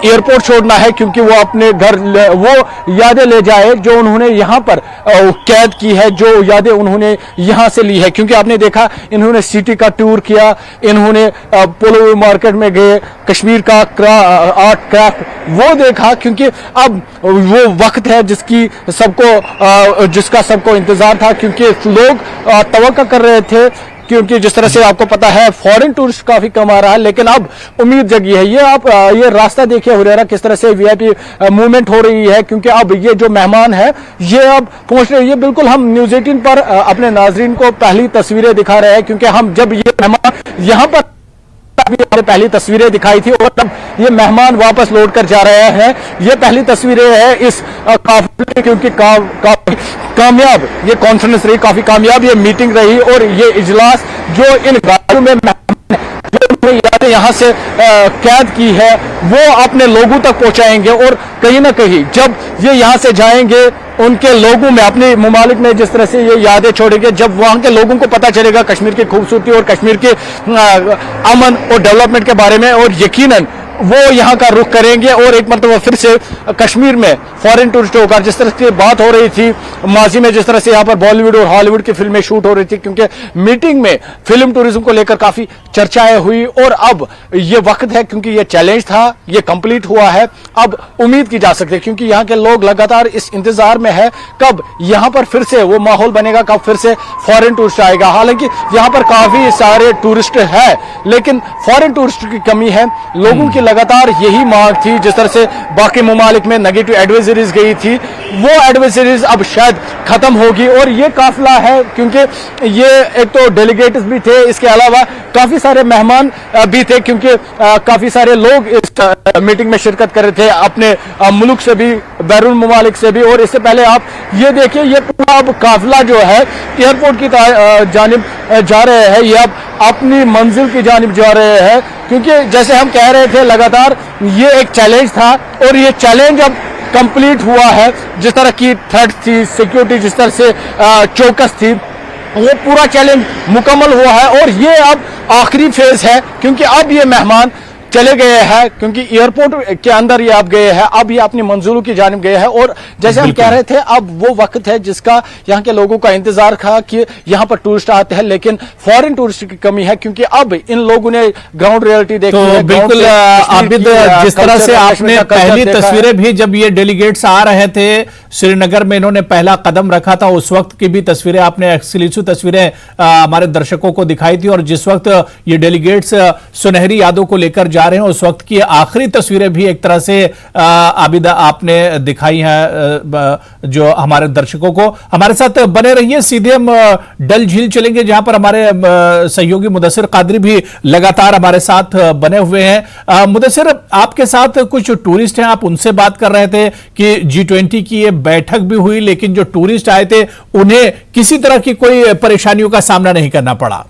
एयरपोर्ट छोड़ना है क्योंकि वो अपने घर वो यादें ले जाए जो उन्होंने यहाँ पर कैद की है, जो यादें उन्होंने यहां से ली है। क्योंकि आपने देखा इन्होंने सिटी का टूर किया, इन्होंने पोलो मार्केट में गए, कश्मीर का आर्ट क्राफ्ट वो देखा क्योंकि अब वो वक्त है जिसका सबको इंतजार था क्योंकि लोग तवक्को कर रहे थे क्योंकि जिस तरह से आपको पता है फॉरेन टूरिस्ट काफी कम आ रहा है, लेकिन अब उम्मीद जगी है। ये रास्ता देखिए हुरैरा किस तरह से VIP मूवमेंट हो रही है क्योंकि अब ये जो मेहमान है ये अब पहुंच रहे हैं। ये बिल्कुल हम न्यूज़ 18 पर अपने नाजरीन को पहली तस्वीरें दिखा रहे हैं क्योंकि हम जब ये मेहमान यहाँ पर अभी हमने पहली तस्वीरें दिखाई थी और अब ये मेहमान वापस लौट कर जा रहे हैं। ये पहली तस्वीरें हैं इस काफिले, क्योंकि काफी कामयाब ये कॉन्फ्रेंस रही, काफी कामयाब ये मीटिंग रही और ये इजलास जो इन गाड़ियों में जो यादें यहाँ से कैद की है वो अपने लोगों तक पहुंचाएंगे और कहीं ना कहीं जब ये यहाँ से जाएंगे उनके लोगों में, अपने ममालिक में जिस तरह से ये यादें छोड़ेंगे, जब वहां के लोगों को पता चलेगा कश्मीर की खूबसूरती और कश्मीर के अमन और डेवलपमेंट के बारे में, और यकीनन वो यहाँ का रुख करेंगे और एक मरतबा फिर से कश्मीर में फॉरेन टूरिस्ट होगा। जिस तरह की बात हो रही थी माजी में, जिस तरह से यहाँ पर बॉलीवुड और हॉलीवुड की फिल्में शूट हो रही थी, क्योंकि मीटिंग में फिल्म टूरिज्म को लेकर काफी चर्चाएं हुई और अब ये वक्त है, क्योंकि ये चैलेंज था, ये कंप्लीट हुआ है। अब उम्मीद की जा सकती है, क्योंकि यहाँ के लोग लगातार इस इंतजार में है कब यहाँ पर फिर से वो माहौल बनेगा, कब फिर से फॉरेन टूरिस्ट आएगा। हालांकि यहाँ पर काफी सारे टूरिस्ट है लेकिन फॉरेन टूरिस्ट की कमी है। लोगों की लगातार यही मांग थी, जिस तरह से बाकी ममालिक में नेगेटिव एडवाइजरीज गई थी, वो एडवाइजरीज अब शायद खत्म होगी। और ये काफिला है, क्योंकि ये एक तो डेलीगेट्स भी थे, इसके अलावा काफी सारे मेहमान भी थे, क्योंकि काफी सारे लोग इस मीटिंग में शिरकत कर रहे थे अपने मुल्क से भी, बैरून ममालिक से भी। और इससे पहले आप ये देखिए, ये पूरा अब काफिला जो है एयरपोर्ट की जानिब जा रहे हैं, ये अब अपनी मंजिल की जानिब जा रहे हैं, क्योंकि जैसे हम कह रहे थे लगातार ये एक चैलेंज था और ये चैलेंज अब कंप्लीट हुआ है। जिस तरह की थ्रेट थी, सिक्योरिटी जिस तरह से चौकस थी, वो पूरा चैलेंज मुकम्मल हुआ है और ये अब आखिरी फेज है, क्योंकि अब ये मेहमान चले गए हैं, क्योंकि एयरपोर्ट के अंदर ये अब गए हैं, अब ये अपनी मंजिलों की जानिब गए हैं। और जैसे हम कह रहे थे, अब वो वक्त है जिसका यहाँ के लोगों का इंतजार था कि यहाँ पर टूरिस्ट आते हैं, लेकिन फॉरेन टूरिस्ट की कमी है, क्योंकि अब इन लोगों ने ग्राउंड रियलिटी देखी है। बिल्कुल आबिद, जिस तरह से आपने पहली तस्वीरें भी, जब ये डेलीगेट्स आ रहे थे श्रीनगर में, इन्होंने पहला कदम रखा था, उस वक्त की भी तस्वीरें आपने एक्सक्लूसिव तस्वीरें हमारे दर्शकों को दिखाई थी। और जिस वक्त ये डेलीगेट्स सुनहरी यादों को लेकर जा रहे हैं, उस वक्त की आखिरी तस्वीरें भी एक तरह से आबिदा आपने दिखाई हैं जो हमारे दर्शकों को। हमारे साथ बने रहिए, सीधे हम डल झील चलेंगे, जहां पर हमारे सहयोगी मुदस्सिर कादरी भी लगातार हमारे साथ बने हुए हैं। मुदस्सिर, आपके साथ कुछ टूरिस्ट हैं, आप उनसे बात कर रहे थे कि G20 की ये बैठक भी हुई, लेकिन जो टूरिस्ट आए थे उन्हें किसी तरह की कोई परेशानियों का सामना नहीं करना पड़ा।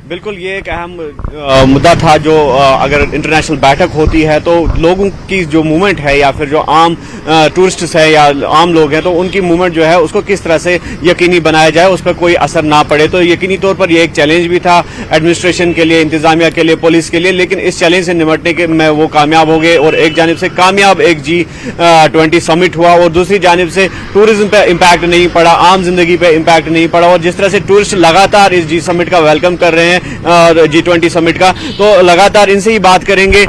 बिल्कुल, ये एक अहम मुद्दा था जो अगर इंटरनेशनल बैठक होती है तो लोगों की जो मूवमेंट है या फिर जो आम टूरिस्ट्स है या आम लोग हैं, तो उनकी मूवमेंट जो है उसको किस तरह से यकीनी बनाया जाए, उस पर कोई असर ना पड़े। तो यकीनी तौर पर ये एक चैलेंज भी था एडमिनिस्ट्रेशन के लिए, इंतजामिया के लिए, पुलिस के लिए, लेकिन इस चैलेंज से निपटने के में वो कामयाब हो गए और एक जानिब से कामयाब एक G20 समिट हुआ और दूसरी जानिब से टूरिज्म पे इम्पैक्ट नहीं पड़ा, आम जिंदगी पे इम्पैक्ट नहीं पड़ा। और जिस तरह से टूरिस्ट लगातार इस G समिट का वेलकम कर रहे हैं, G20 समिट का, तो लगातार इनसे ही बात करेंगे।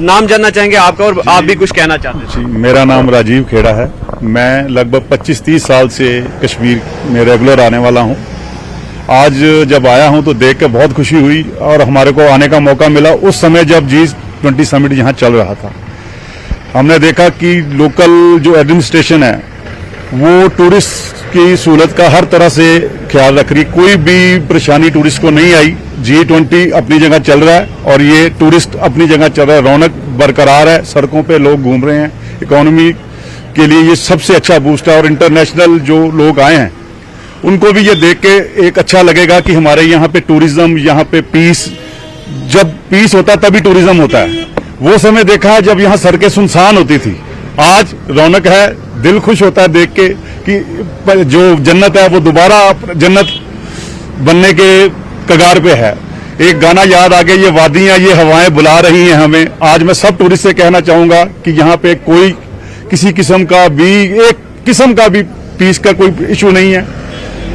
नाम जानना चाहेंगे आपका और आप भी कुछ कहना चाहते हैं? मेरा नाम राजीव खेड़ा है। मैं लगभग 25-30 साल से कश्मीर में रेगुलर आने वाला हूं। आज जब आया हूं तो देख के बहुत खुशी हुई और हमारे को आने का मौका मिला उस समय जब G20 समिट यहां चल रहा था। हमने देखा कि लोकल जो एडमिनिस्ट्रेशन है वो टूरिस्ट की सहूलत का हर तरह से ख्याल रख रही, कोई भी परेशानी टूरिस्ट को नहीं आई। G20 अपनी जगह चल रहा है और ये टूरिस्ट अपनी जगह चल रहा है, रौनक बरकरार है, सड़कों पे लोग घूम रहे हैं। इकोनॉमी के लिए ये सबसे अच्छा बूस्ट है और इंटरनेशनल जो लोग आए हैं उनको भी ये देख के एक अच्छा लगेगा कि हमारे यहाँ पे टूरिज्म, यहाँ पे पीस, जब पीस होता है तभी टूरिज्म होता है। वो समय देखा है जब यहाँ सड़कें सुनसान होती थी, आज रौनक है, दिल खुश होता है देख के कि जो जन्नत है वो दोबारा जन्नत बनने के कगार पे है। एक गाना याद आ गया, ये वादियां ये हवाएं बुला रही हैं हमें। आज मैं सब टूरिस्ट से कहना चाहूंगा कि यहाँ पे कोई किसी किस्म का भी, एक किस्म का भी पीस का कोई इशू नहीं है,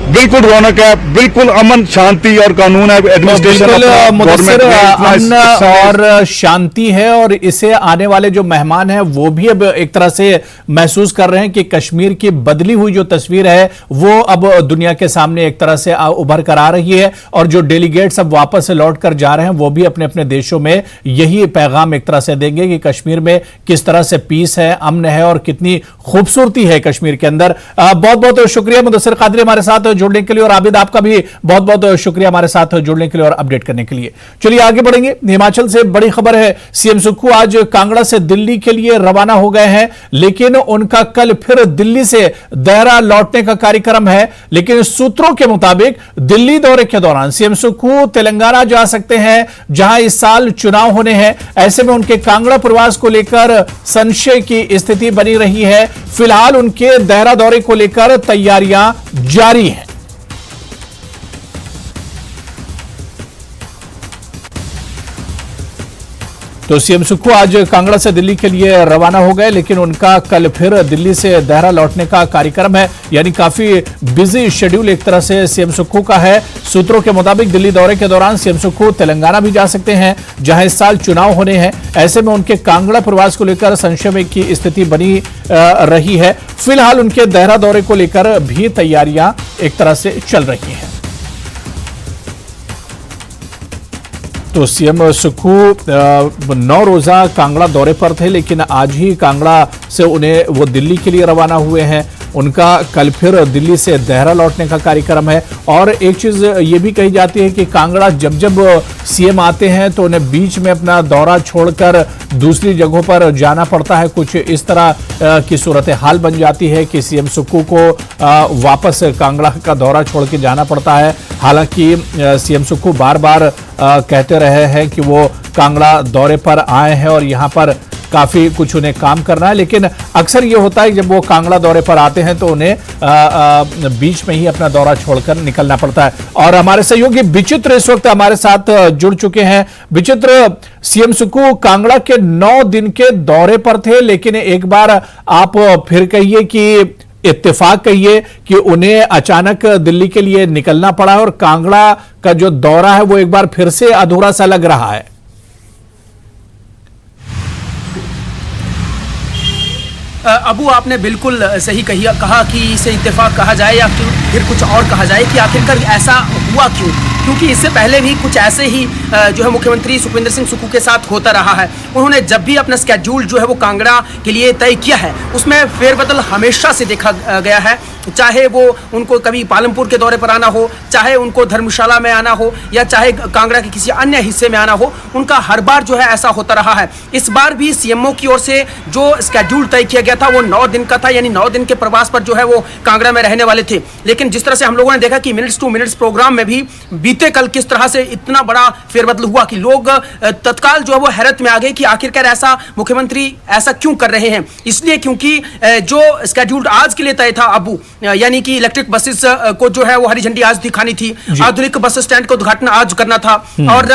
बिल्कुल रौनक है, बिल्कुल अमन शांति और कानून है। एडमिनिस्ट्रेशन अमन और शांति है और इसे आने वाले जो मेहमान हैं वो भी अब एक तरह से महसूस कर रहे हैं कि कश्मीर की बदली हुई जो तस्वीर है वो अब दुनिया के सामने एक तरह से उभर कर आ रही है। और जो डेलीगेट्स अब वापस से लौट कर जा रहे हैं वो भी अपने अपने देशों में यही पैगाम एक तरह से देंगे कि कश्मीर में किस तरह से पीस है, अमन है और कितनी खूबसूरती है कश्मीर के अंदर। बहुत बहुत शुक्रिया मुदस्सिर कादरी हमारे साथ जुड़ने के लिए, और आबिद आपका भी बहुत बहुत शुक्रिया हमारे साथ जुड़ने के लिए और अपडेट करने के लिए। चलिए आगे बढ़ेंगे। हिमाचल से बड़ी खबर है, सीएम सुक्खू आज कांगड़ा से दिल्ली के लिए रवाना हो गए हैं, लेकिन उनका कल फिर दिल्ली से देहरा लौटने का कार्यक्रम है। लेकिन सूत्रों के मुताबिक दिल्ली दौरे के दौरान सीएम सुक्खू तेलंगाना जा सकते हैं, जहां इस साल चुनाव होने हैं। ऐसे में उनके कांगड़ा प्रवास को लेकर संशय की स्थिति बनी रही है। फिलहाल उनके देहरा दौरे को लेकर तैयारियां जारी हैं। तो सीएम सुक्खू आज कांगड़ा से दिल्ली के लिए रवाना हो गए, लेकिन उनका कल फिर दिल्ली से देहरा लौटने का कार्यक्रम है। यानी काफी बिजी शेड्यूल एक तरह से सीएम सुक्खू का है। सूत्रों के मुताबिक दिल्ली दौरे के दौरान सीएम सुक्खू तेलंगाना भी जा सकते हैं, जहां इस साल चुनाव होने हैं। ऐसे में उनके कांगड़ा प्रवास को लेकर संशय की स्थिति बनी रही है। फिलहाल उनके देहरा दौरे को लेकर भी तैयारियां एक तरह से चल रही हैं। तो सीएम सुक्खू 9 रोजा कांगड़ा दौरे पर थे, लेकिन आज ही कांगड़ा से उन्हें वो दिल्ली के लिए रवाना हुए हैं। उनका कल फिर दिल्ली से देहरा लौटने का कार्यक्रम है। और एक चीज ये भी कही जाती है कि कांगड़ा जब जब सीएम आते हैं तो उन्हें बीच में अपना दौरा छोड़कर दूसरी जगहों पर जाना पड़ता है। कुछ इस तरह की सूरत हाल बन जाती है कि सीएम सुक्खू को वापस कांगड़ा का दौरा छोड़ के जाना पड़ता है। हालांकि सीएम सुक्खू बार बार कहते रहे हैं कि वो कांगड़ा दौरे पर आए हैं और यहाँ पर काफी कुछ उन्हें काम करना है, लेकिन अक्सर ये होता है जब वो कांगड़ा दौरे पर आते हैं तो उन्हें बीच में ही अपना दौरा छोड़कर निकलना पड़ता है। और हमारे सहयोगी विचित्र इस वक्त हमारे साथ जुड़ चुके हैं। विचित्र, सीएम सुक्खू कांगड़ा के 9 दिन के दौरे पर थे, लेकिन एक बार आप फिर कहिए कि इत्तेफाक कहिए कि उन्हें अचानक दिल्ली के लिए निकलना पड़ा है और कांगड़ा का जो दौरा है वो एक बार फिर से अधूरा सा लग रहा है। अबू, आपने बिल्कुल सही कहा कि इसे इत्तेफाक कहा जाए या फिर कुछ और कहा जाए कि आखिरकार ऐसा हुआ क्यों, क्योंकि इससे पहले भी कुछ ऐसे ही जो है मुख्यमंत्री सुखविंदर सिंह सुक्खू के साथ होता रहा है। उन्होंने जब भी अपना स्केड्यूल जो है वो कांगड़ा के लिए तय किया है, उसमें फेरबदल हमेशा से देखा गया है। चाहे वो उनको कभी पालमपुर के दौरे पर आना हो, चाहे उनको धर्मशाला में आना हो, या चाहे कांगड़ा के किसी अन्य हिस्से में आना हो, उनका हर बार जो है ऐसा होता रहा है। इस बार भी सीएमओ की ओर से जो स्केड्यूल तय किया गया था वो 9 दिन का था, यानी 9 दिन के प्रवास पर जो है वो कांगड़ा में रहने वाले थे। लेकिन जिस तरह से हम लोगों ने देखा कि मिनट्स टू मिनट्स प्रोग्राम में भी बीते कल किस तरह से इतना बड़ा फेरबदल हुआ कि लोग तत्काल जो है वो हैरत में आ गए कि आखिरकार ऐसा मुख्यमंत्री ऐसा क्यों कर रहे हैं। इसलिए क्योंकि जो स्केड्यूल आज के लिए तय था अबू, यानी कि इलेक्ट्रिक बसेस को जो है वो हरी झंडी आज दिखानी थी, आधुनिक बस स्टैंड का उद्घाटन आज करना था, और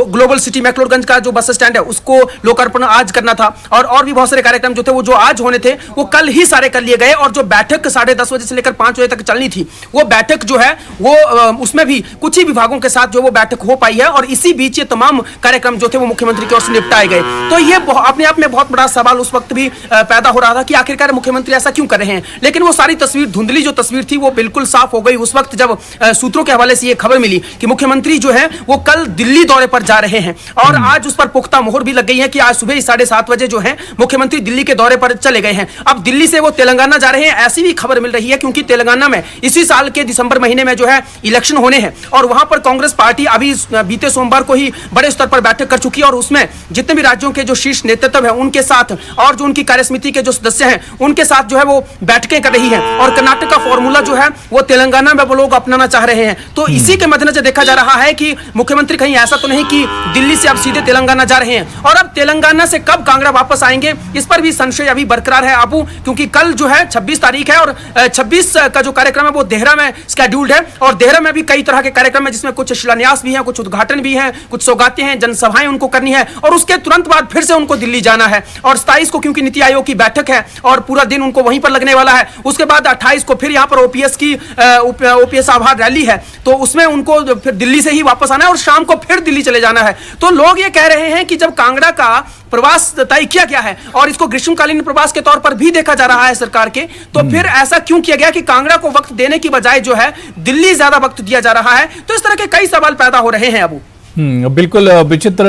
ग्लोबल सिटी मैक्लोडगंज का जो बस स्टैंड है उसको लोकार्पण आज करना था, और भी बहुत सारे कार्यक्रम जो थे वो जो आज होने थे वो कल ही सारे कर लिए गए। और जो बैठक 10:30 बजे से लेकर 5 बजे तक चलनी थी, वो बैठक जो है वो उसमें भी कुछ ही विभागों के साथ जो वो बैठक हो पाई है, और इसी बीच ये तमाम कार्यक्रम जो थे वो मुख्यमंत्री की ओर से निपटाए गए। तो ये अपने आप में बहुत बड़ा सवाल उस वक्त भी पैदा हो रहा था कि आखिरकार मुख्यमंत्री ऐसा क्यों कर रहे हैं। लेकिन वो सारी तस्वीर, धुंधली जो तस्वीर थी वो बिल्कुल साफ हो गई उस वक्त जब सूत्रों के हवाले से ये खबर मिली कि मुख्यमंत्री जो है वो कल दिल्ली दौरे पर जा रहे हैं, और आज उस पर पुख्ता मोहर भी लग गई है कि आज सुबह 7:30 बजे जो है मुख्यमंत्री दिल्ली के दौरे पर चले गए हैं। अब दिल्ली से वो तेलंगाना जा रहे हैं ऐसी भी खबर मिल रही है, क्योंकि तेलंगाना में इसी साल के दिसंबर महीने में जो है इलेक्शन होने हैं, और वहां पर कांग्रेस पार्टी अभी बीते सोमवार को ही बड़े स्तर पर बैठक कर चुकी है, और उसमें जितने भी राज्यों के जो शीर्ष नेतृत्व है उनके साथ और जो उनकी कार्यसमिति के जो सदस्य हैं उनके साथ जो है वो बैठकें कर रही है, और कर्नाटक का फॉर्मूला जो है वो तेलंगाना में वो लोग अपनाना चाह रहे हैं। तो इसी के मद्देनजर देखा जा रहा है कि मुख्यमंत्री कहीं ऐसा तो नहीं कि दिल्ली से अब सीधे तेलंगाना जा रहे हैं, और अब तेलंगाना से कब कांगड़ा वापस आएंगे इस पर भी संशय अभी बरकरार है आपू, क्योंकि कल जो है 26 तारीख है और 26 का जो कार्यक्रम है वो देहरा में स्केड्यूल्ड है, और देहरा में भी कई तरह के कार्यक्रम है जिसमें कुछ शिलान्यास भी है, कुछ उद्घाटन भी है, कुछ सौगातें हैं, जनसभाएं उनको करनी है, और उसके तुरंत बाद फिर से उनको दिल्ली जाना है। और 27 को क्योंकि नीति आयोग की बैठक है और पूरा दिन उनको वहीं पर लगने वाला है, उसके बाद 28 को फिर यहाँ पर ओपीएस आभार रैली है, तो उसमें उनको फिर दिल्ली से ही वापस आना है और शाम को फिर दिल्ली चले जाना है। तो लोग ये कह रहे हैं कि जब कांगड़ा का प्रवास तय किया गया है और इसको ग्रीष्मकालीन प्रवास के तौर पर भी देखा जा रहा है सरकार के, तो फिर ऐसा क्यों किया गया कि कांगड़ा को वक्त देने की बजाय जो है दिल्ली ज्यादा वक्त दिया जा रहा है। तो इस तरह के कई सवाल पैदा हो रहे हैं अबू। बिल्कुल विचित्र।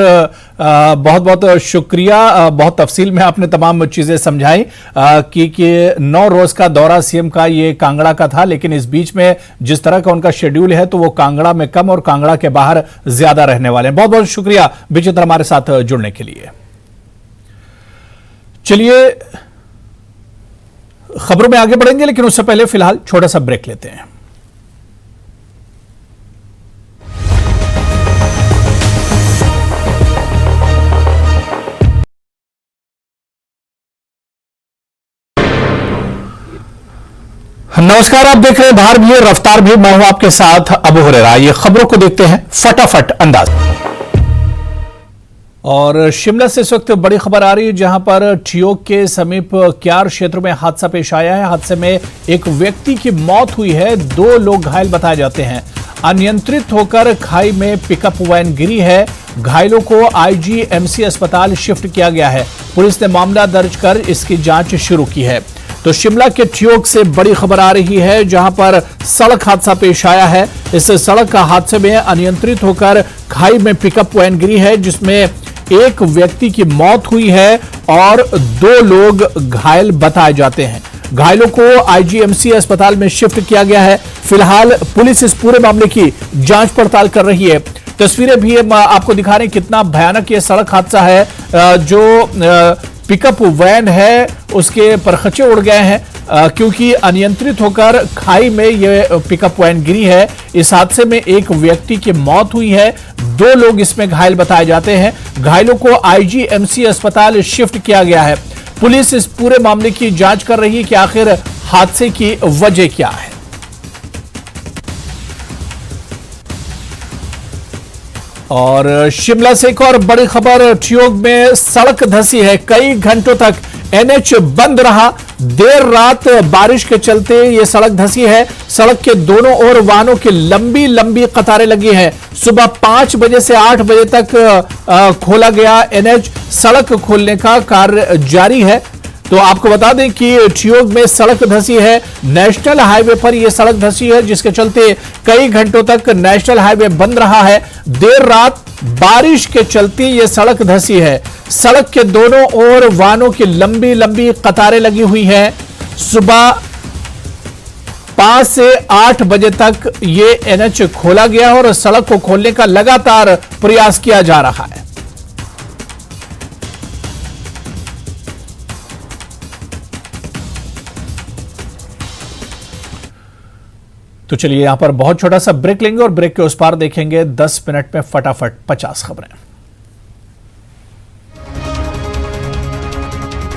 बहुत बहुत शुक्रिया। बहुत तफसील में आपने तमाम चीजें समझाई कि 9 रोज का दौरा सीएम का ये कांगड़ा का था, लेकिन इस बीच में जिस तरह का उनका शेड्यूल है तो वो कांगड़ा में कम और कांगड़ा के बाहर ज्यादा रहने वाले हैं। बहुत बहुत शुक्रिया विचित्र हमारे साथ जुड़ने के लिए। चलिए खबरों में आगे बढ़ेंगे, लेकिन उससे पहले फिलहाल छोटा सा ब्रेक लेते हैं। नमस्कार, आप देख रहे हैं बाहर भी रफ्तार भी। मैं हूं आपके साथ अबू हुरैरा। ये खबरों को देखते हैं फटाफट अंदाज। और शिमला से इस वक्त बड़ी खबर आ रही है, जहां पर ठियोग के समीप क्यार क्षेत्र में हादसा पेश आया है। हादसे में एक व्यक्ति की मौत हुई है, 2 लोग घायल बताए जाते हैं। अनियंत्रित होकर खाई में पिकअप वैन गिरी है। घायलों को आईजीएमसी अस्पताल शिफ्ट किया गया है। पुलिस ने मामला दर्ज कर इसकी जांच शुरू की है। तो शिमला के ठियोग से बड़ी खबर आ रही है, जहां पर सड़क हादसा पेश आया है। इस सड़क का हादसे में अनियंत्रित होकर खाई में पिकअप वैन गिरी है, जिसमें एक व्यक्ति की मौत हुई है और 2 लोग घायल बताए जाते हैं। घायलों को आईजीएमसी अस्पताल में शिफ्ट किया गया है। फिलहाल पुलिस इस पूरे मामले की जांच पड़ताल कर रही है। तस्वीरें भी आपको दिखा रहे हैं कितना भयानक ये सड़क हादसा है। जो पिकअप वैन है उसके परखचे उड़ गए हैं, क्योंकि अनियंत्रित होकर खाई में यह पिकअप वैन गिरी है। इस हादसे में एक व्यक्ति की मौत हुई है, 2 लोग इसमें घायल बताए जाते हैं। घायलों को आईजीएमसी अस्पताल शिफ्ट किया गया है। पुलिस इस पूरे मामले की जांच कर रही है कि आखिर हादसे की वजह क्या है। और शिमला से एक और बड़ी खबर, ठियोग में सड़क धंसी है। कई घंटों तक एनएच बंद रहा। देर रात बारिश के चलते यह सड़क धंसी है। सड़क के दोनों ओर वाहनों की लंबी लंबी कतारें लगी हैं। सुबह 5 बजे से 8 बजे तक खोला गया एनएच। सड़क खोलने का कार्य जारी है। तो आपको बता दें कि ठियोग में सड़क धंसी है। नेशनल हाईवे पर यह सड़क धंसी है, जिसके चलते कई घंटों तक नेशनल हाईवे बंद रहा है। देर रात बारिश के चलते यह सड़क धंसी है। सड़क के दोनों ओर वाहनों की लंबी लंबी कतारें लगी हुई हैं। सुबह 5 से 8 बजे तक यह एनएच खोला गया और सड़क को खोलने का लगातार प्रयास किया जा रहा है। तो चलिए यहां पर बहुत छोटा सा ब्रेक लेंगे और ब्रेक के उस पार देखेंगे 10 मिनट में फटाफट 50 खबरें।